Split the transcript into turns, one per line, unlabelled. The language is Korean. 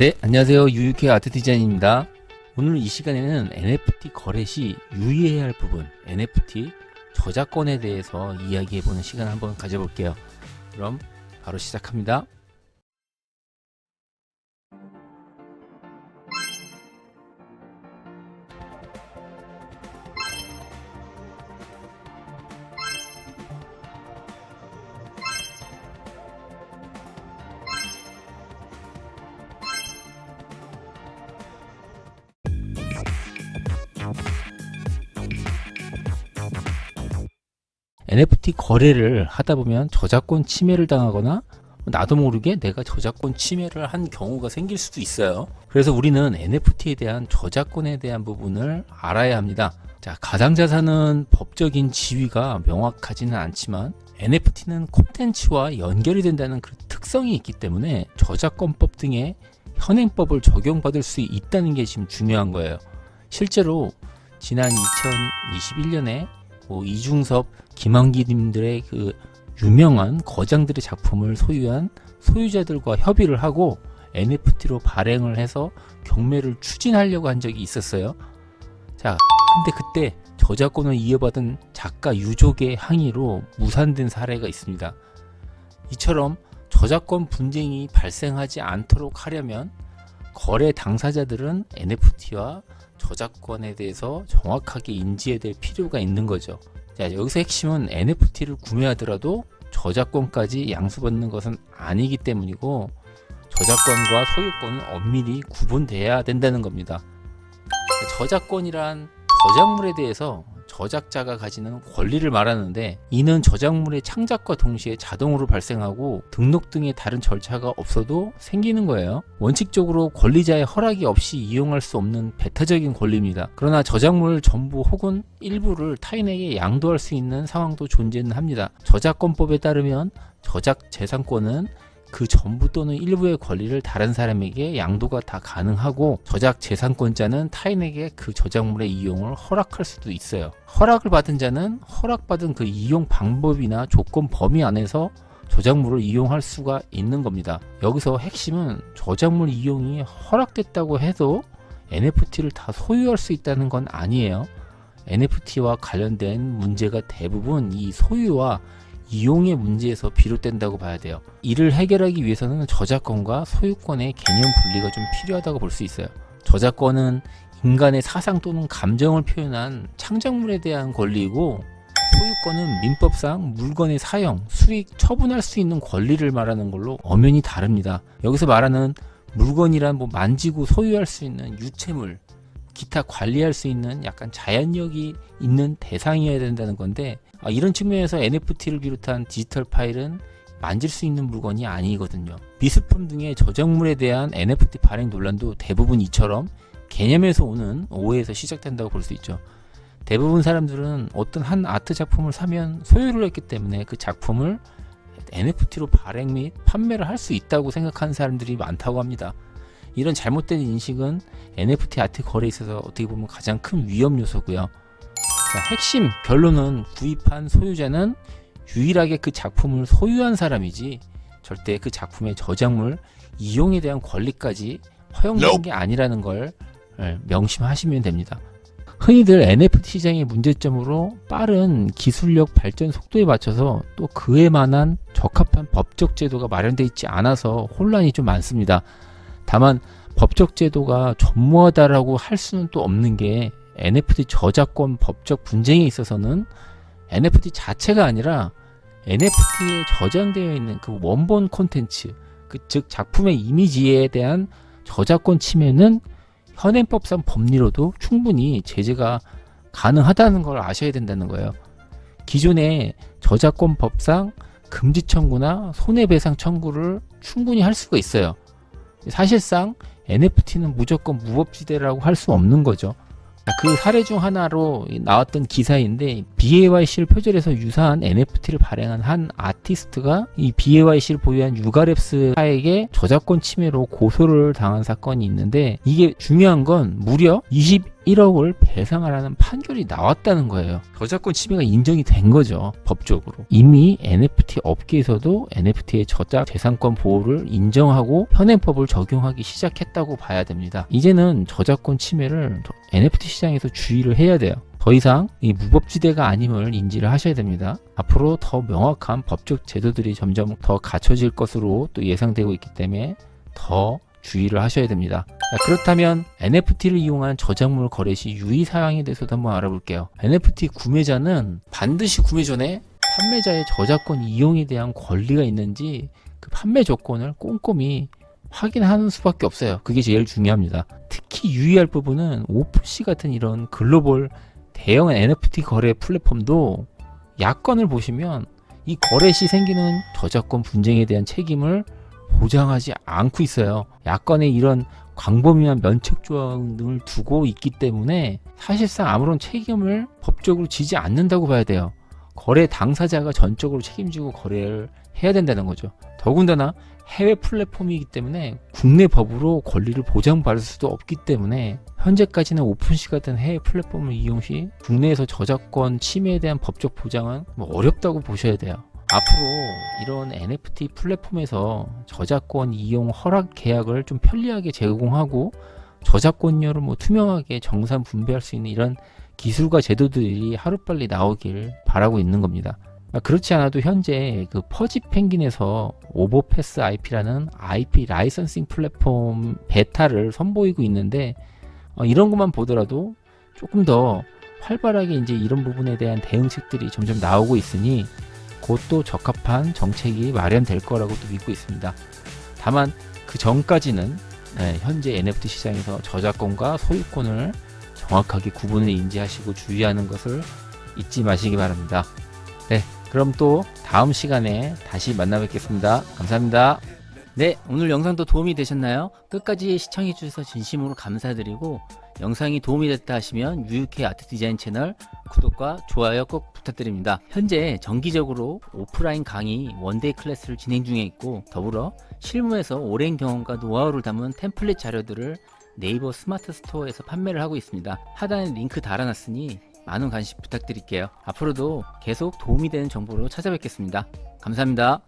네, 안녕하세요. 유유케 아트 디자인입니다. 오늘 이 시간에는 NFT 거래 시 유의해야 할 부분, NFT 저작권에 대해서 이야기해보는 시간을 한번 가져볼게요. 그럼 바로 시작합니다. NFT 거래를 하다 보면 저작권 침해를 당하거나 나도 모르게 내가 저작권 침해를 한 경우가 생길 수도 있어요. 그래서 우리는 NFT에 대한 저작권에 대한 부분을 알아야 합니다. 자, 가상자산은 법적인 지위가 명확하지는 않지만 NFT는 콘텐츠와 연결이 된다는 그 특성이 있기 때문에 저작권법 등의 현행법을 적용받을 수 있다는 게 지금 중요한 거예요. 실제로 지난 2021년에 이중섭, 김한기님들의 그 유명한 거장들의 작품을 소유한 소유자들과 협의를 하고 NFT로 발행을 해서 경매를 추진하려고 한 적이 있었어요. 자, 근데 그때 저작권을 이어받은 작가 유족의 항의로 무산된 사례가 있습니다. 이처럼 저작권 분쟁이 발생하지 않도록 하려면 거래 당사자들은 NFT와 저작권에 대해서 정확하게 인지해야 될 필요가 있는 거죠. 자, 여기서 핵심은 NFT를 구매하더라도 저작권까지 양수받는 것은 아니기 때문이고 저작권과 소유권은 엄밀히 구분돼야 된다는 겁니다. 저작권이란 저작물에 대해서 저작자가 가지는 권리를 말하는데 이는 저작물의 창작과 동시에 자동으로 발생하고 등록 등의 다른 절차가 없어도 생기는 거예요. 원칙적으로 권리자의 허락이 없이 이용할 수 없는 배타적인 권리입니다. 그러나 저작물 전부 혹은 일부를 타인에게 양도할 수 있는 상황도 존재는 합니다. 저작권법에 따르면 저작 재산권은 그 전부 또는 일부의 권리를 다른 사람에게 양도가 다 가능하고 저작 재산권자는 타인에게 그 저작물의 이용을 허락할 수도 있어요. 허락을 받은 자는 허락받은 그 이용 방법이나 조건 범위 안에서 저작물을 이용할 수가 있는 겁니다. 여기서 핵심은 저작물 이용이 허락됐다고 해도 NFT를 다 소유할 수 있다는 건 아니에요. NFT와 관련된 문제가 대부분 이 소유와 이용의 문제에서 비롯된다고 봐야 돼요. 이를 해결하기 위해서는 저작권과 소유권의 개념 분리가 좀 필요하다고 볼 수 있어요. 저작권은 인간의 사상 또는 감정을 표현한 창작물에 대한 권리이고 소유권은 민법상 물건의 사용, 수익, 처분할 수 있는 권리를 말하는 걸로 엄연히 다릅니다. 여기서 말하는 물건이란 만지고 소유할 수 있는 유체물, 기타 관리할 수 있는 약간 자연력이 있는 대상이어야 된다는 건데 이런 측면에서 NFT를 비롯한 디지털 파일은 만질 수 있는 물건이 아니거든요. 미술품 등의 저작물에 대한 NFT 발행 논란도 대부분 이처럼 개념에서 오는 오해에서 시작된다고 볼 수 있죠. 대부분 사람들은 어떤 한 아트 작품을 사면 소유를 했기 때문에 그 작품을 NFT로 발행 및 판매를 할 수 있다고 생각하는 사람들이 많다고 합니다. 이런 잘못된 인식은 NFT 아트 거래에 있어서 어떻게 보면 가장 큰 위험 요소고요. 자, 핵심 결론은 구입한 소유자는 유일하게 그 작품을 소유한 사람이지 절대 그 작품의 저작물 이용에 대한 권리까지 허용되는 게 아니라는 걸 명심하시면 됩니다. 흔히들 NFT 시장의 문제점으로 빠른 기술력 발전 속도에 맞춰서 또 그에 만한 적합한 법적 제도가 마련되어 있지 않아서 혼란이 좀 많습니다. 다만 법적 제도가 전무하다라고 할 수는 또 없는 게 NFT 저작권 법적 분쟁에 있어서는 NFT 자체가 아니라 NFT에 저장되어 있는 그 원본 콘텐츠, 즉 작품의 이미지에 대한 저작권 침해는 현행법상 법리로도 충분히 제재가 가능하다는 걸 아셔야 된다는 거예요. 기존의 저작권 법상 금지 청구나 손해배상 청구를 충분히 할 수가 있어요. 사실상 NFT는 무조건 무법지대라고 할 수 없는 거죠. 그 사례 중 하나로 나왔던 기사인데 BAYC를 표절해서 유사한 NFT를 발행한 한 아티스트가 이 BAYC를 보유한 유가랩스사에게 저작권 침해로 고소를 당한 사건이 있는데 이게 중요한 건 무려 1억을 배상하라는 판결이 나왔다는 거예요. 저작권 침해가 인정이 된 거죠. 법적으로. 이미 NFT 업계에서도 NFT의 저작 재산권 보호를 인정하고 현행법을 적용하기 시작했다고 봐야 됩니다. 이제는 저작권 침해를 NFT 시장에서 주의를 해야 돼요. 더 이상 이 무법지대가 아님을 인지를 하셔야 됩니다. 앞으로 더 명확한 법적 제도들이 점점 더 갖춰질 것으로 또 예상되고 있기 때문에 더 주의를 하셔야 됩니다. 자, 그렇다면 NFT를 이용한 저작물 거래 시 유의사항에 대해서도 한번 알아볼게요. NFT 구매자는 반드시 구매 전에 판매자의 저작권 이용에 대한 권리가 있는지 그 판매 조건을 꼼꼼히 확인하는 수밖에 없어요. 그게 제일 중요합니다. 특히 유의할 부분은 오픈시 같은 이런 글로벌 대형 NFT 거래 플랫폼도 약관을 보시면 이 거래 시 생기는 저작권 분쟁에 대한 책임을 보장하지 않고 있어요. 약관에 이런 광범위한 면책 조항 등을 두고 있기 때문에 사실상 아무런 책임을 법적으로 지지 않는다고 봐야 돼요. 거래 당사자가 전적으로 책임지고 거래를 해야 된다는 거죠. 더군다나 해외 플랫폼이기 때문에 국내 법으로 권리를 보장받을 수도 없기 때문에 현재까지는 오픈시 같은 해외 플랫폼을 이용 시 국내에서 저작권 침해에 대한 법적 보장은 어렵다고 보셔야 돼요. 앞으로 이런 NFT 플랫폼에서 저작권 이용 허락 계약을 좀 편리하게 제공하고 저작권료를 투명하게 정산 분배할 수 있는 이런 기술과 제도들이 하루빨리 나오길 바라고 있는 겁니다. 그렇지 않아도 현재 그 퍼지 펭귄에서 오버패스 IP라는 IP 라이선싱 플랫폼 베타를 선보이고 있는데 이런 것만 보더라도 조금 더 활발하게 이제 이런 부분에 대한 대응책들이 점점 나오고 있으니 곧 또 적합한 정책이 마련될 거라고 또 믿고 있습니다. 다만 그 전까지는 현재 NFT 시장에서 저작권과 소유권을 정확하게 구분을 인지하시고 주의하는 것을 잊지 마시기 바랍니다. 네, 그럼 또 다음 시간에 다시 만나 뵙겠습니다. 감사합니다. 네, 오늘 영상도 도움이 되셨나요? 끝까지 시청해 주셔서 진심으로 감사드리고 영상이 도움이 됐다 하시면 유유케 아트 디자인 채널 구독과 좋아요 꼭 부탁드립니다. 현재 정기적으로 오프라인 강의 원데이 클래스를 진행 중에 있고 더불어 실무에서 오랜 경험과 노하우를 담은 템플릿 자료들을 네이버 스마트 스토어에서 판매를 하고 있습니다. 하단에 링크 달아놨으니 많은 관심 부탁드릴게요. 앞으로도 계속 도움이 되는 정보로 찾아뵙겠습니다. 감사합니다.